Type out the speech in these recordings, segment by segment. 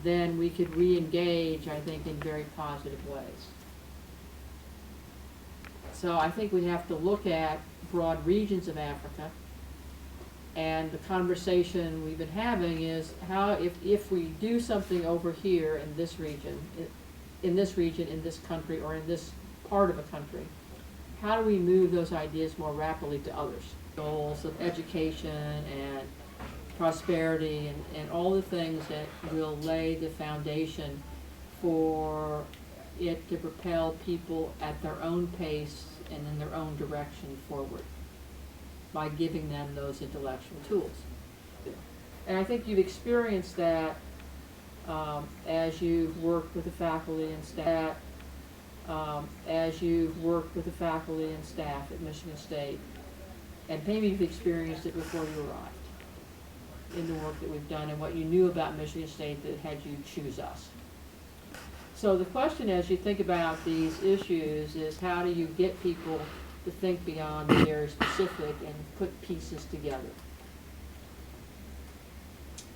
then we could re-engage, I think, in very positive ways. So I think we have to look at broad regions of Africa, and the conversation we've been having is how, if we do something over here in this region, in this country, or in this part of a country, how do we move those ideas more rapidly to others? Goals of education and prosperity and all the things that will lay the foundation for it to propel people at their own pace and in their own direction forward by giving them those intellectual tools. And I think you've experienced that as you've worked with the faculty and staff, at Michigan State, and maybe you've experienced it before you arrived in the work that we've done and what you knew about Michigan State that had you choose us. So the question as you think about these issues is, how do you get people to think beyond the very specific and put pieces together?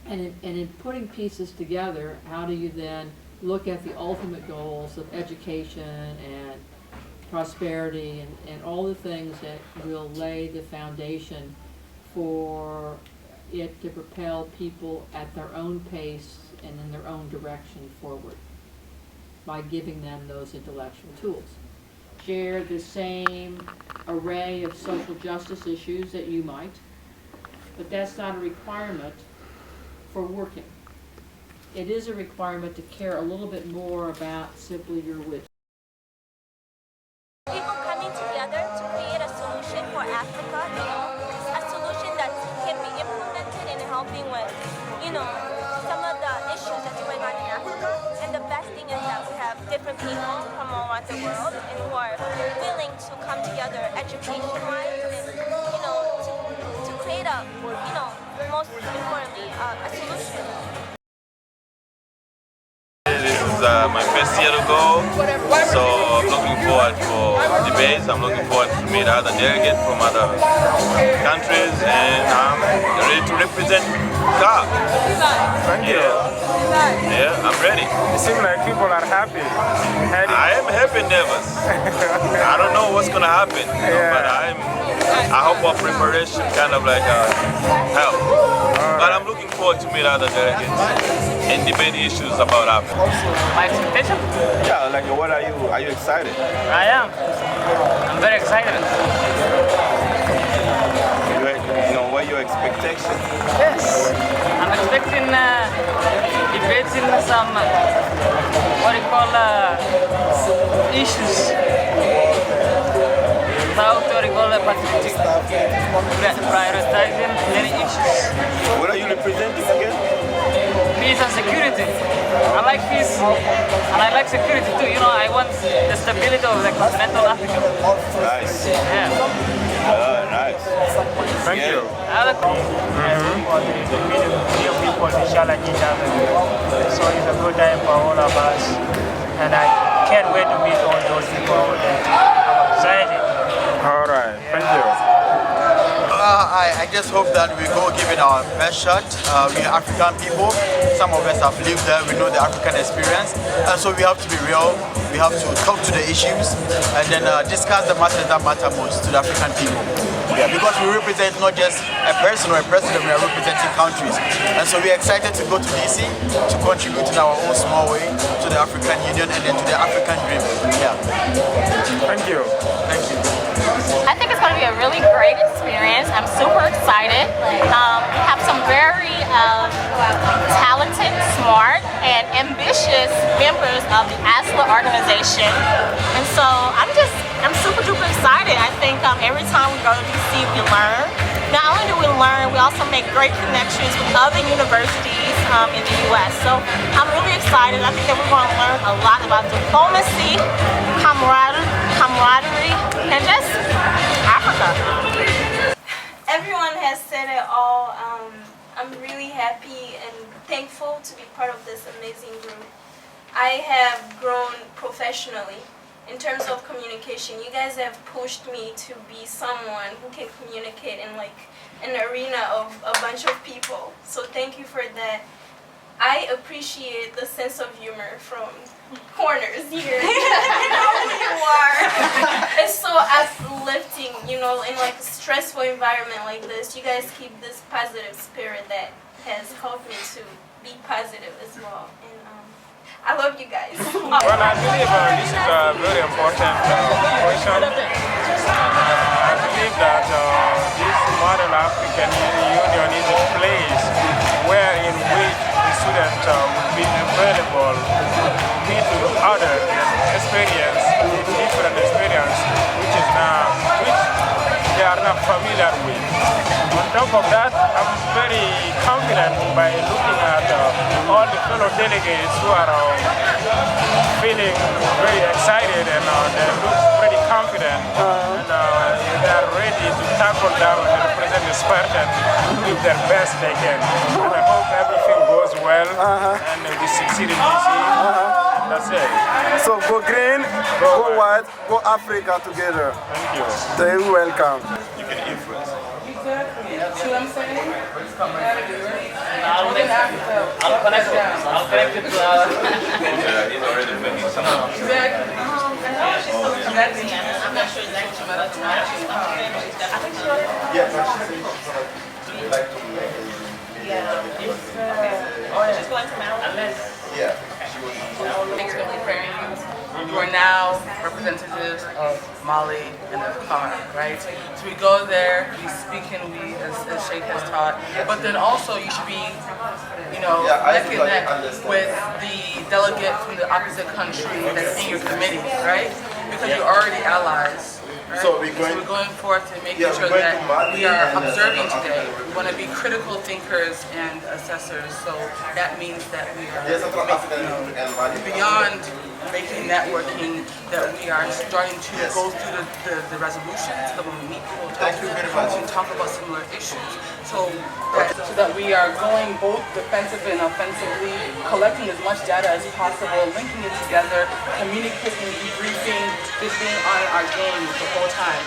And in putting pieces together, how do you then look at the ultimate goals of education and prosperity and all the things that will lay the foundation for it to propel people at their own pace and in their own direction forward by giving them those intellectual tools. Share the same array of social justice issues that you might, but that's not a requirement for working. It is a requirement to care a little bit more about simply your wit. People coming together to create a solution for Africa, a solution that can be implemented in helping with, some of the issues that's going on in Africa. And the best thing is that we have different people from all around the world and who are willing to come together education-wise and, to create a, most importantly, a solution. This is my first year to go, so I'm looking forward for debates. I'm looking forward to meet other delegates from other countries, and I'm ready to represent CAR. Thank you. Yeah, I'm ready. You seem like people are happy. I am happy and nervous. I don't know what's gonna happen, but I hope our preparation kind of like help. But I'm looking forward to meet other delegates and debate issues about Africa. My expectation? Yeah, like what are you excited? I am. I'm very excited. What are your expectations? Yes. I'm expecting debates in some, what do you call, issues. How to recall prioritizing many issues. What are you representing again? Peace and security. I like peace and I like security too. I want the stability of the continental Africa. Nice. Yeah. Nice. Thank you. People to challenge each other. So it's a good time for all of us. And I can't wait to meet all those people. I'm excited. All right. Thank you. I just hope that we go giving our best shot. We are African people. Some of us have lived there. We know the African experience. And so we have to be real. We have to talk to the issues and then discuss the matters that matter most to the African people. Yeah, because we represent not just a person or a president, we are representing countries. And so we are excited to go to DC to contribute in our own small way to the African Union and then to the African dream. Yeah. Thank you. Thank you. I think it's going to be a really great experience. I'm super excited. We have some very talented, smart, and ambitious members of the Asla organization. And so I'm super duper excited. I think every time we go to DC, we learn. Not only do we learn, we also make great connections with other universities in the U.S. So I'm really excited. I think that we're going to learn a lot about diplomacy, camaraderie, and just Africa. Everyone has said it all. I'm really happy and thankful to be part of this amazing group. I have grown professionally in terms of communication. You guys have pushed me to be someone who can communicate in like an arena of a bunch of people. So thank you for that. I appreciate the sense of humor from corners here. You know who you are. It's so uplifting, you know, in like a stressful environment like this. You guys keep this positive spirit that has helped me to be positive as well. And I love you guys. Well, I believe this is a very important question. I believe that this model African Union is a place where in which the student will be available to meet with others and experience a different experience which they are not familiar with. On top of that, I'm very confident by looking at all the fellow delegates who are feeling very excited and they look pretty confident and they are ready to tackle down and represent the Spartans and give their best they can. And I hope everything goes well and we succeed in this year. That's it. So go green, go white, go Africa together. Thank you. They're welcome. You can influence. Exactly. See what I'm saying? I'll connect it. I'll connect it to He's already making some. Exactly. Exactly. I'm not sure exactly what I think she She's going to Maryland. Yeah. Thanks for preparing you. You are now representatives of Mali and of CAR, right? So we go there, we speak and we, as Sheikh has taught, but then also you should be, you know, neck and neck with the delegate from the opposite country that's in your committee, right? Because you're already allies. Right? So we're going forth to make sure that we are observing today. We want to be critical thinkers and assessors. So that means that we are beyond making networking, that we are starting to go through the resolutions, so that when we meet people, talk about similar issues. So that we are going both defensively and offensively, collecting as much data as possible, linking it together, communicating, debriefing, just being on our game the whole time.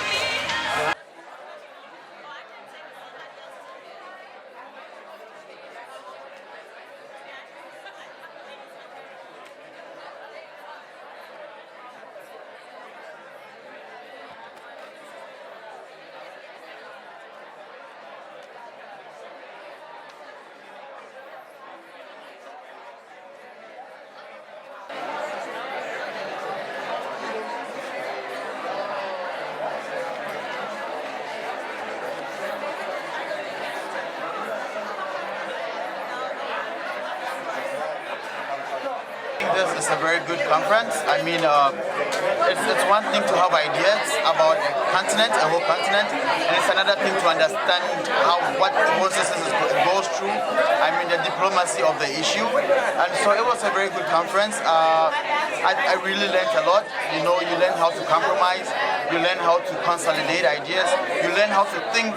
This is a very good conference. I mean, it's one thing to have ideas about a continent, a whole continent, and it's another thing to understand what processes it goes through. I mean, the diplomacy of the issue. And so it was a very good conference. I really learned a lot. You know, you learn how to compromise. You learn how to consolidate ideas. You learn how to think,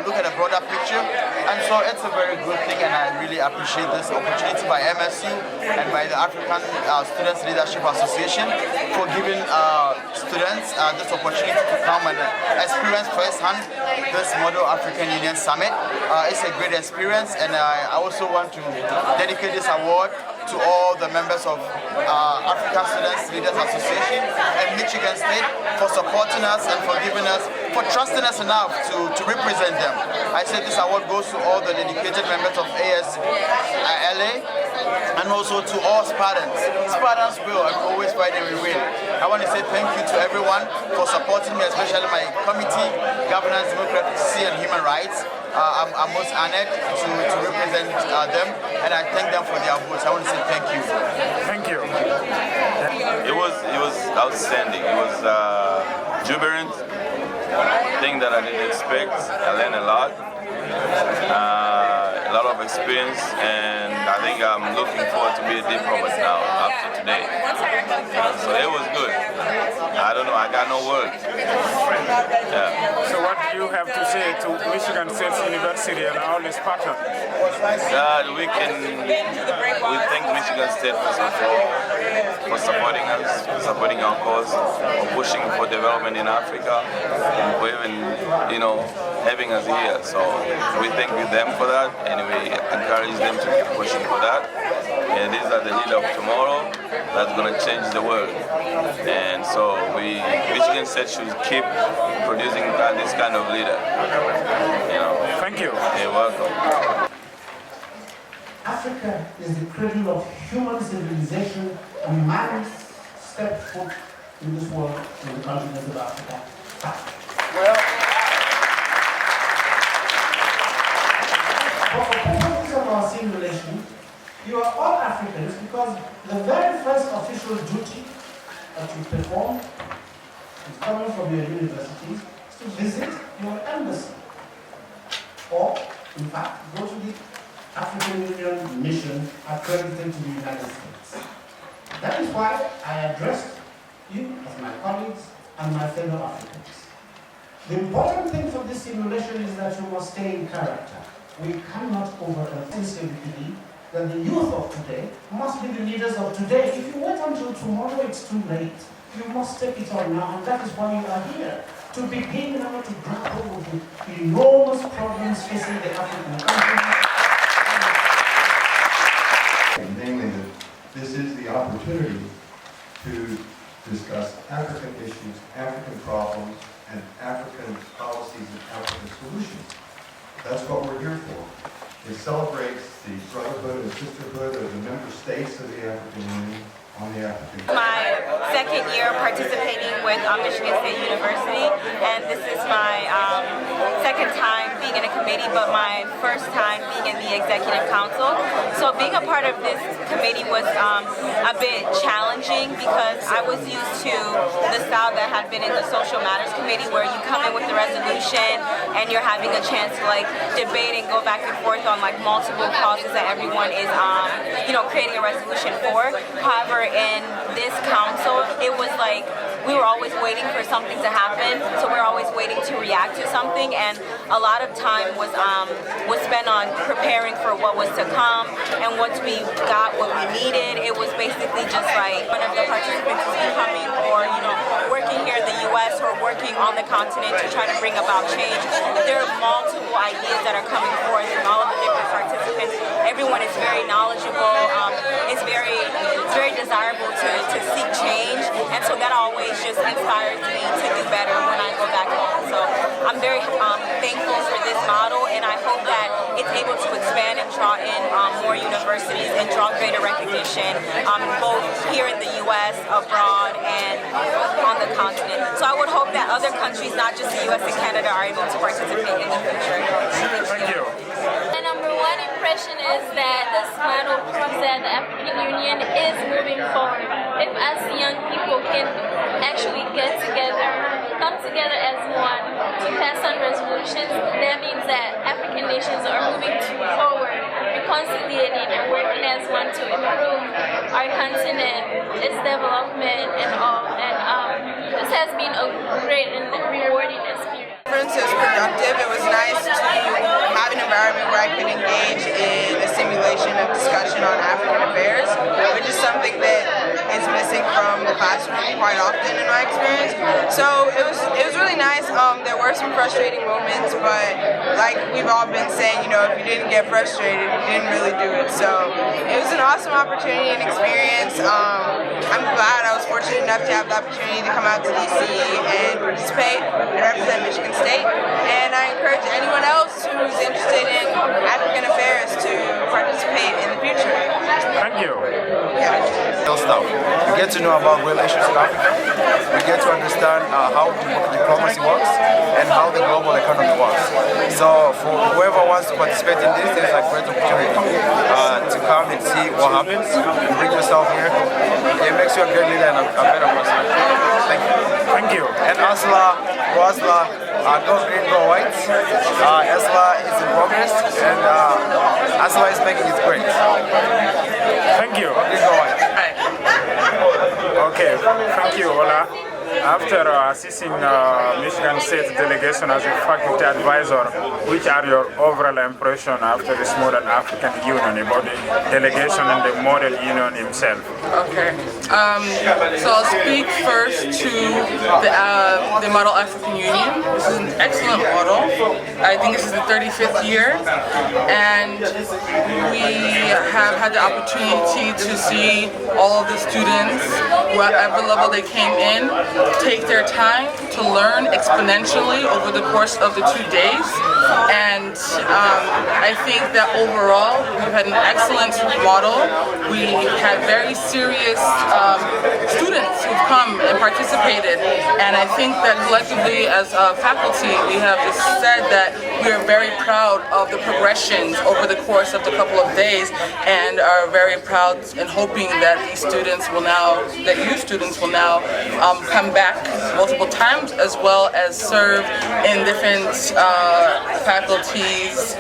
look at a broader picture. And so it's a very good thing, and I really appreciate this opportunity by MSU and by the African Students Leadership Association for giving students this opportunity to come and experience firsthand this Model African Union Summit. It's a great experience, and I also want to dedicate this award to all the members of African Students Leaders Association and Michigan State for supporting us and for trusting us enough to represent them. I say this award goes to all the dedicated members of ASLA and also to all Spartans. Spartans will always fight and we win. I want to say thank you to everyone for supporting me, especially my committee, Governance, Democracy and Human Rights. I'm most honored to represent them, and I thank them for their votes. I want to say thank you. Thank you. It was outstanding. It was jubilant. Thing that I didn't expect. I learned a lot of experience, and I think I'm looking forward to be a diplomat now after today. So it was good. I don't know, I got no words. Yeah. So what do you have to say to Michigan State University and all this pattern? We thank Michigan State first of all for supporting us, for supporting our cause, for pushing for development in Africa, for even, having us here. So we thank them for that, and we encourage them to keep pushing for that. And these are the leaders of tomorrow that's going to change the world. And so Michigan State should keep producing this kind of leader. You know. Thank you. You're welcome. Africa is the cradle of human civilization, and man stepped foot in this world, in the continent of Africa. Well, for purposes of our simulation, you are all Africans because the very first official duty that you perform is coming from your universities is to visit your embassy, or, in fact, go to the African Union mission accredited to the United States. That is why I addressed you as my colleagues and my fellow Africans. The important thing for this simulation is that you must stay in character. We cannot overemphasize that the youth of today must be the leaders of today. If you wait until tomorrow, it's too late. You must take it on now, and that is why you are here. To begin now to grapple with the enormous problems facing the African continent. Namely, that this is the opportunity to discuss African issues, African problems, and African policies and African solutions. That's what we're here for. It celebrates the brotherhood and sisterhood of the member states of the African Union on the African Union. My second year participating with Michigan State University, and this is my second time being in a committee, but my first time being in the executive council. So being a part of this committee was a bit challenging because I was used to the style that had been in the Social Matters Committee, where you come in with the resolution and you're having a chance to like debate and go back and forth on like multiple causes that everyone is creating a resolution for. However, in this council, it was like we were always waiting for something to happen, so we were always waiting to react to something, and a lot of time was spent on preparing for what was to come, and once we got what we needed, it was basically just like one of the participants is becoming or working here in the U.S. or working on the continent to try to bring about change. There are multiple ideas that are coming forth from all of the different participants. Everyone is very knowledgeable. It's very desirable to seek change, and so that always just inspires me to do better when I go back home. So I'm very thankful for this model, and I hope that it's able to expand and draw in more universities and draw greater recognition both here in the U.S., abroad, and on the continent. So I would hope that other countries, not just the U.S. and Canada, are able to participate in the future. Thank you. My number one impression is that this model proves that the African Union is moving forward. If us young people can actually get together, come together as one to pass on resolutions, that means that African nations are moving forward, reconciliating and working as one to improve our continent, its development and all. And this has been a great and rewarding experience. The conference was productive. It was nice to have an environment where I could engage in a simulation of discussion on African affairs, which is something that is missing from the classroom quite often in my experience. So it was really nice. There were some frustrating moments, but like we've all been saying, if you didn't get frustrated, you didn't really do it. So it was an awesome opportunity and experience. I'm glad I was fortunate enough to have the opportunity to come out to DC and participate and represent Michigan State. And I encourage anyone else who's interested in African affairs to participate in the future. Thank you. Yeah. Stuff. We get to know about real issues in Africa. We get to understand how diplomacy works and how the global economy works. So for whoever wants to participate in this, there's a great opportunity to come and see what happens. Bring yourself here. It makes you a great leader and a better person. Thank you. Thank you. And Asla, go green, go white. Asla is in progress, and Asla is making it great. Thank you. Green, go white. Okay, thank you, Ola. After assisting Michigan State delegation as a faculty advisor, which are your overall impression after this Model African Union about the delegation and the Model Union himself? Okay, so I'll speak first to the Model African Union. This is an excellent model. I think this is the 35th year, and we have had the opportunity to see all of the students, whatever level they came in, take their time to learn exponentially over the course of the 2 days. And I think that overall we've had an excellent model. We had very serious students who've come and participated, and I think that collectively as a faculty we have just said that we are very proud of the progressions over the course of the couple of days, and are very proud and hoping that these students will now, that you students will now come back multiple times, as well as serve in different faculties,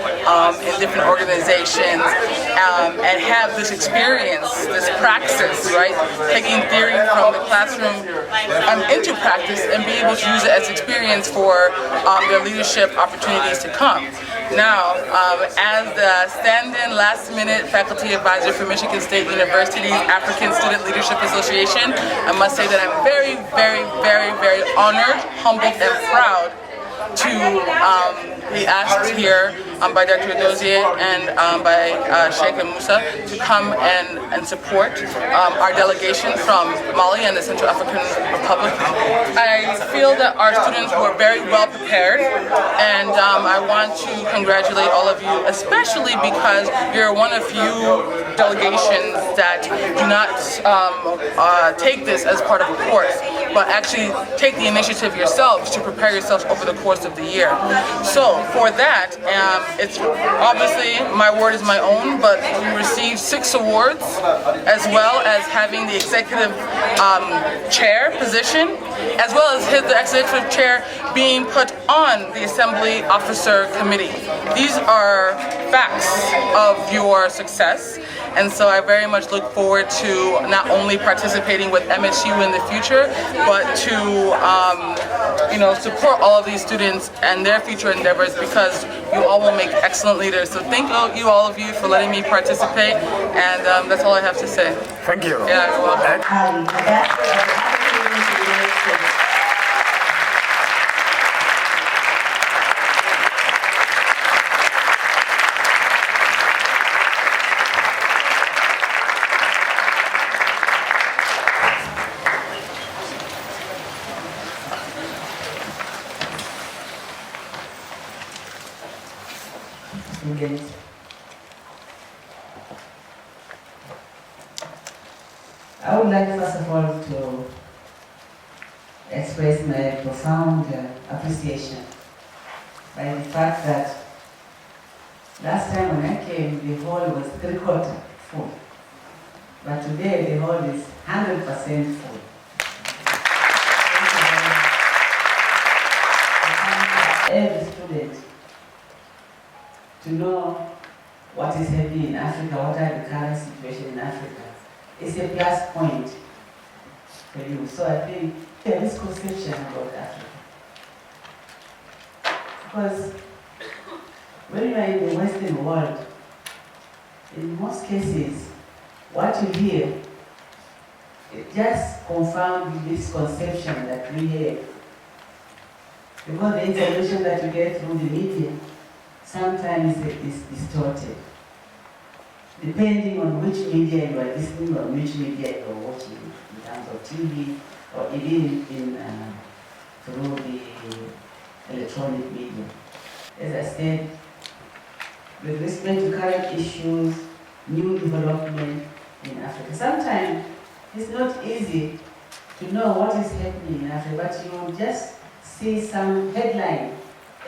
in different organizations, and have this experience, this praxis, right? Taking theory from the classroom into practice and be able to use it as experience for their leadership opportunities to come. Now, as the stand-in last-minute faculty advisor for Michigan State University's African Student Leadership Association, I must say that I'm very, very, very, very honored, humbled, and proud to be asked here by Dr. Dozier and by Sheikh Musa to come and support our delegation from Mali and the Central African Republic. I feel that our students were very well prepared, and I want to congratulate all of you, especially because you're one of few delegations that do not take this as part of a course, but actually take the initiative yourselves to prepare yourselves over the course of the year. So for that, it's obviously my word is my own, but we received 6 awards, as well as having the executive chair position, as well as the executive chair being put on the Assembly Officer Committee. These are facts of your success, and so I very much look forward to not only participating with MSU in the future, but to support all of these students and their future endeavors, because you all will make excellent leaders. So thank you, all of you, for letting me participate, and that's all I have to say. Thank you. Yeah, you're welcome. Students, I would like first of all to express my profound appreciation by the fact that last time when I came the hall was 3/4 full, but today the hall is 100% full. Every student to know what is happening in Africa, what are the current situation in Africa. It's a plus point for you. So I think there is misconception about Africa. Because when you are in the Western world, in most cases, what you hear, it just confirms the misconception that we have. Because the information that you get through the media sometimes is distorted, depending on which media you are listening or which media you are watching, in terms of TV or even through the electronic media. As I said, with respect to current issues, new development in Africa, sometimes it's not easy to know what is happening in Africa, but you just see some headline,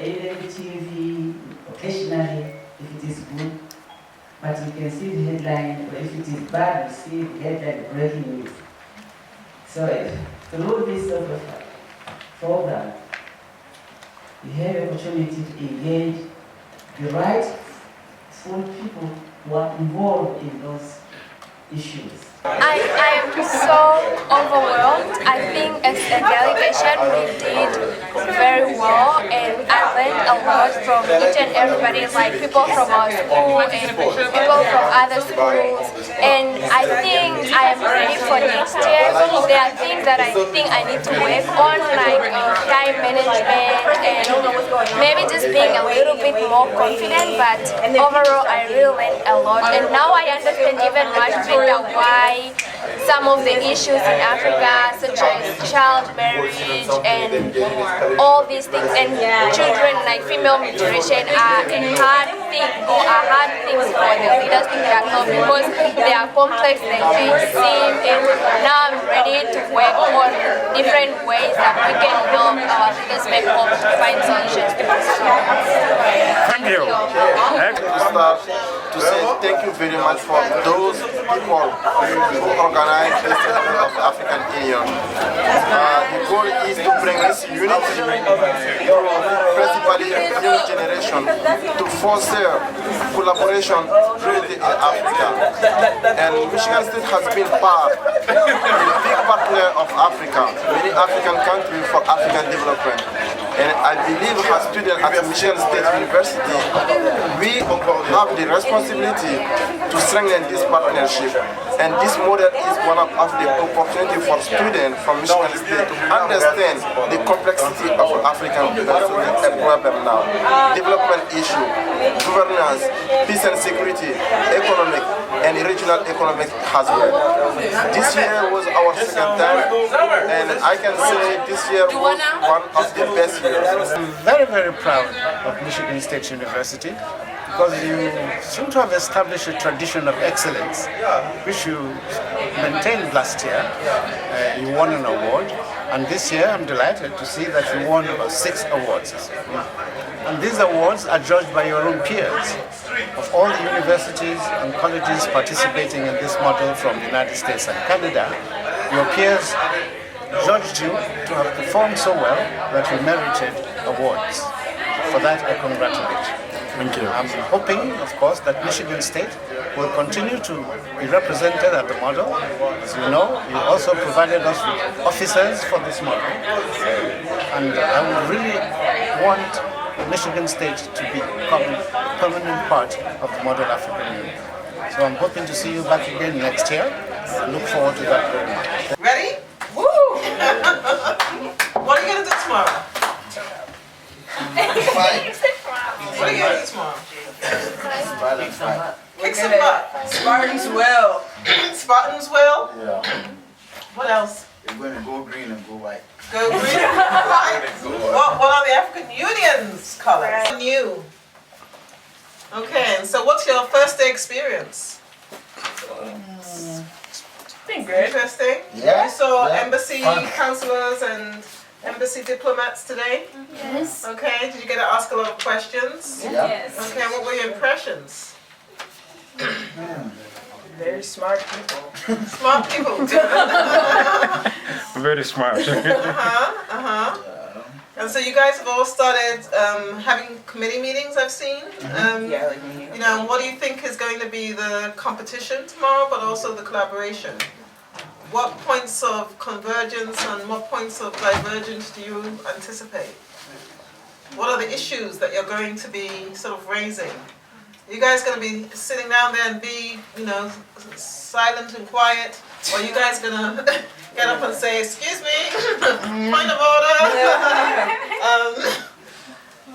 either on TV, occasionally, if it is good, but you can see the headline, or if it is bad, you see the headline breaking news. So through this sort of program, you have the opportunity to engage the right full people who are involved in those issues. I am so overwhelmed. I think as a delegation we did very well, and I learned a lot from each and everybody, like people from our school and people from other schools. And I think I am ready for next year. There are things that I think I need to work on, like time management and maybe just being a little bit more confident. But overall, I really learned a lot, and now I understand even much better why some of the issues in Africa, such as child marriage and all these things, and children like female mutilation are a hard thing or are hard things for the leaders to tackle because they are complex, they seem, and now I'm ready to work on different ways that we can help our leaders make hope to find solutions to this problem. Thank you. To say thank you very much for those people who organize this event of the African Union. The goal is to bring this unity principally in the new generation to foster collaboration really in Africa. And Michigan State has been a big partner of Africa, many African countries for African development. And I believe as students at Michigan State University, we have the responsibility to strengthen this partnership. And this model is one of the opportunities for students from Michigan State to understand the complexity of African problem now. Development issue, governance, peace and security, economic and regional economic as well. This year was our second time, and I can say this year was one of the best years. I'm very, very proud of Michigan State University because you seem to have established a tradition of excellence, which you maintained last year. You won an award, and this year I'm delighted to see that you won about 6 awards. And these awards are judged by your own peers of all the universities and colleges participating in this model from the United States and Canada. Your peers judged you to have performed so well that you merited awards. For that, I congratulate you. Thank you. I'm hoping, of course, that Michigan State will continue to be represented at the model. As you know, you also provided us with officers for this model. And I would really want Michigan State to become a permanent part of the Model African Union. So I'm hoping to see you back again next year. I look forward to that very much. Ready? Woo! What are you going to do tomorrow? What are you going to do tomorrow? Kick some butt. Spartans will. Spartans will? Yeah. What else? We're going to go green and go white. Go green and go white. What are the African Union's colors? New. Okay, and so what's your first day experience? Been good. Interesting. Yeah. You saw Yeah. embassy counselors and embassy diplomats today? Yes. Okay, did you get to ask a lot of questions? Yeah. Yes. Okay, what were your impressions? Very smart people. Smart people. Very smart. And so you guys have all started having committee meetings, I've seen. Yeah, like me. You know, what do you think is going to be the competition tomorrow, but also the collaboration? What points of convergence and what points of divergence do you anticipate? What are the issues that you're going to be sort of raising? Are you guys going to be sitting down there and be, you know, silent and quiet? Or are you guys going to get up and say, excuse me, point of order,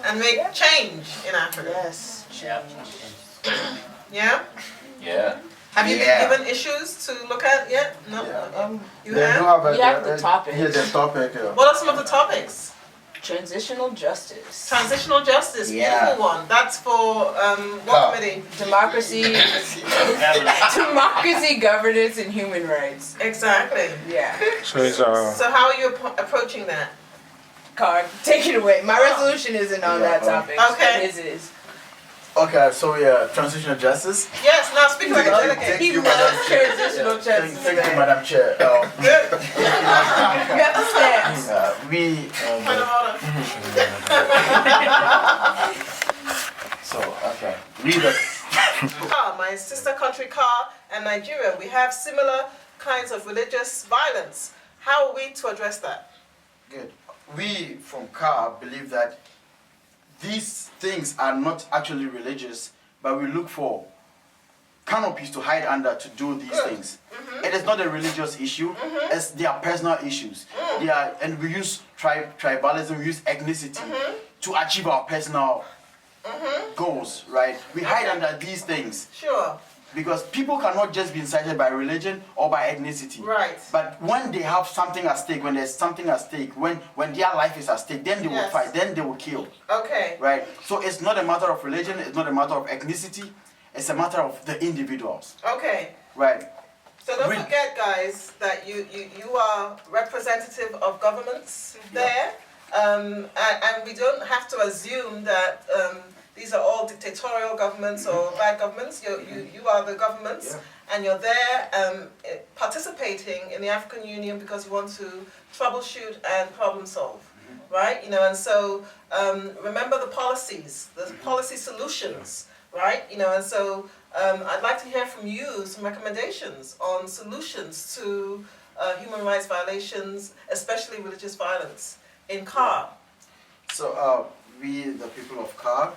and make change in Africa? Yes, change. Yeah? Yeah. Have you been given issues to look at yet? No? You have? You have the topics. Yeah, the topic. What are some of the topics? Transitional justice. Transitional justice, Yeah. beautiful one. That's for what committee? Democracy, democracy, governance, and human rights. Exactly. Yeah. So it's So how are you approaching that? Card, take it away. My resolution isn't on that topic. Okay. His is. Okay, so yeah, transitional justice. Yes, now speak like a delegate. Thank He you, loves Madam Chair. transitional justice. Thank you, Madam Chair. Good. You got the stats. We. Point of order. So, okay. Read it. My sister country car and Nigeria, we have similar kinds of religious violence. How are we to address that? Good. We from CAR believe that these things are not actually religious, but we look for canopies to hide under to do these things. It is not a religious issue, it's their personal issues. They are, and we use tribalism, we use ethnicity to achieve our personal goals, right? We hide under these things. Sure. Because people cannot just be incited by religion or by ethnicity. Right. But when they have something at stake, when there's something at stake, when their life is at stake, then they will fight, then they will kill. Okay. Right? So it's not a matter of religion, it's not a matter of ethnicity, it's a matter of the individuals. Okay. Right. So don't forget, guys, that you are representative of governments there, and we don't have to assume that these are all dictatorial governments or bad governments. You are the governments, and you're there participating in the African Union because you want to troubleshoot and problem solve, right? You know, and so remember the policies, the policy solutions, right? You know, and so I'd like to hear from you some recommendations on solutions to human rights violations, especially religious violence in CAR. So we, the people of CAR,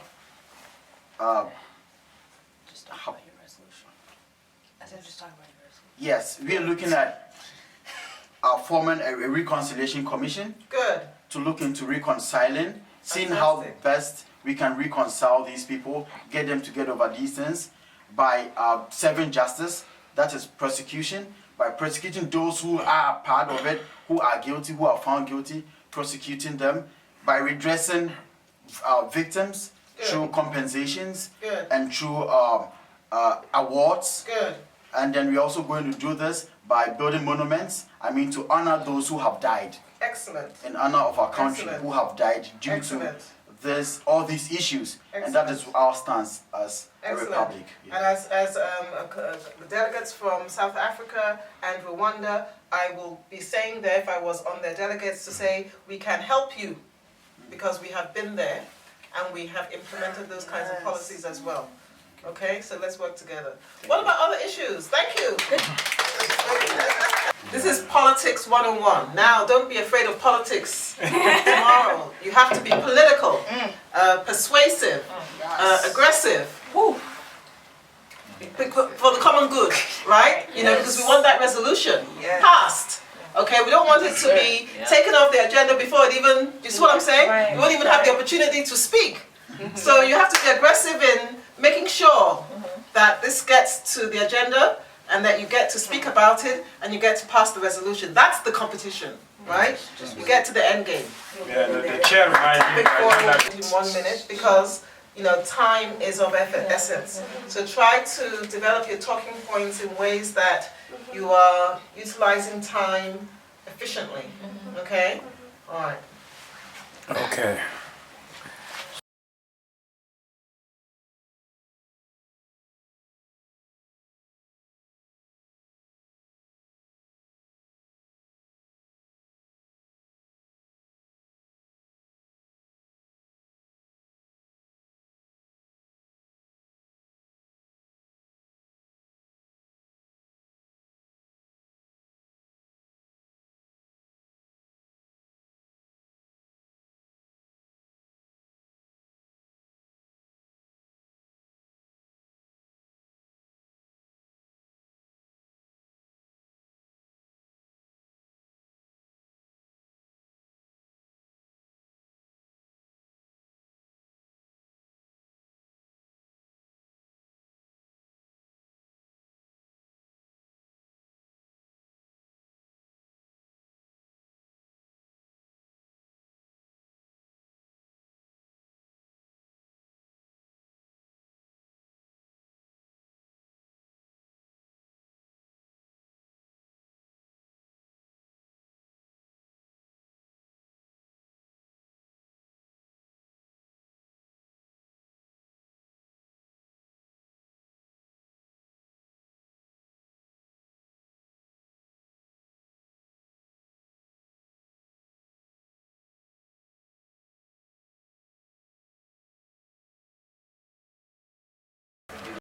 Just talk about your resolution. I said just talk about your resolution. yes, we are looking at forming a reconciliation commission. Good. To look into reconciling, seeing how best we can reconcile these people, get them to get over these things by serving justice, that is prosecution, by prosecuting those who are part of it, who are guilty, who are found guilty, prosecuting them, by redressing victims through compensations and through awards. Good. And then we're also going to do this by building monuments, to honor those who have died. Excellent. In honor of our country who have died due to all these issues. And that is our stance as a republic. And as the delegates from South Africa and Rwanda, I will be saying there, if I was on their delegates, to say we can help you because we have been there and we have implemented those kinds of policies as well. Okay, so let's work together. What about other issues? Thank you. This is Politics 101. Now, don't be afraid of politics tomorrow. You have to be political, persuasive, aggressive, for the common good, right? You know, because we want that resolution passed. Okay, we don't want it to be taken off the agenda before it even, you see what I'm saying? You won't even have the opportunity to speak. So you have to be aggressive in making sure that this gets to the agenda and that you get to speak about it and you get to pass the resolution. That's the competition, right? You get to the end game. Yeah, the chair might in 1 minute because time is of essence. So try to develop your talking points in ways that you are utilizing time efficiently. Okay? All right. Okay.